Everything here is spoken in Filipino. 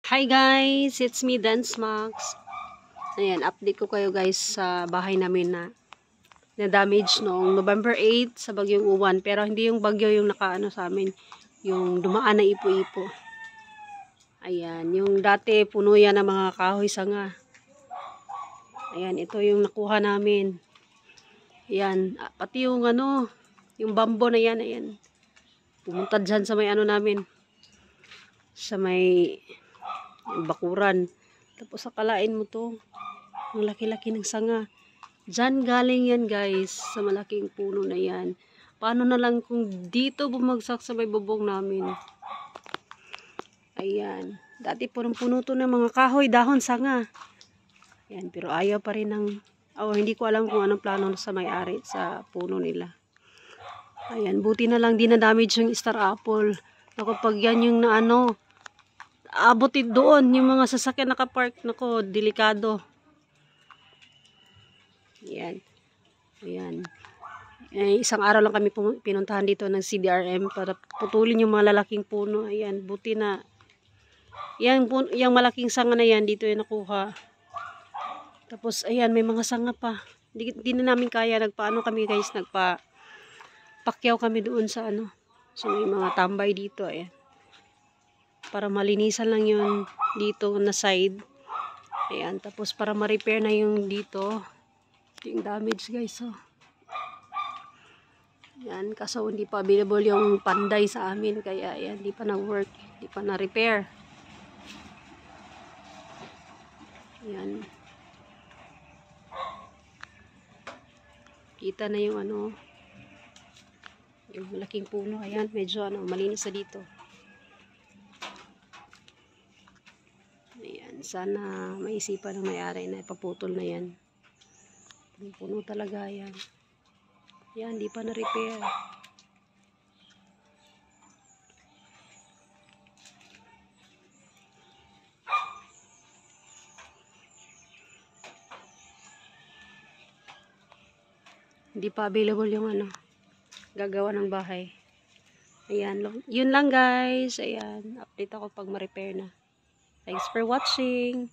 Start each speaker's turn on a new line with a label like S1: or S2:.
S1: Hi guys, it's me Dance Max. Ayan, update ko kayo guys sa bahay namin na damage noong November 8 sa bagyong Uwan, pero hindi yung bagyo yung nakaano sa amin, yung dumaan na ipo-ipo. Ayan, yung dati puno yan ng mga kahoy sanga. Ayan, ito yung nakuha namin. Ayan, pati yung yung bambo na yan, ayan. Pumunta dyan sa may namin. Sa may bakuran. Tapos akalain mo to, ang laki-laki ng sanga. Diyan galing yan guys, sa malaking puno na yan. Paano na lang kung dito bumagsak sa may bubong namin. Ayan. Dati punong-puno to ng mga kahoy, dahon, sanga. Ayan, pero ayaw pa rin ng, hindi ko alam kung anong plano sa may-ari sa puno nila. Ayan, buti na lang di na damage yung star apple. Kapag yan yung abutin doon, yung mga sasakyan nakapark, nako, delikado. Ayan. Ayan. Isang araw lang kami pinuntahan dito ng CDRM para putulin yung mga lalaking puno. Ayan, buti na. Yung malaking sanga na yan, dito yung nakuha. Tapos, ayan, may mga sanga pa. Di na namin kaya, nagpaano kami guys, pakyaw kami doon sa so may mga tambay dito, ayan. Para malinisan lang yung dito na side. Ayan, tapos para ma-repair na yung dito. Yung damage guys, oh. Ayan, kaso hindi pa available yung panday sa amin. Kaya, ayan, hindi pa na-work. Hindi pa na-repair. Ayan. Kita na yung yung malaking puno. Ayan, medyo malinis na dito. Ayan, sana maisipan ng may-ari na ipaputol na yan. Puno talaga yan. Yan, di pa na-repair. Hindi pa available yung gagawa ng bahay. Ayan, yun lang guys. Ayan, update ako pag ma-repair na. Thanks for watching.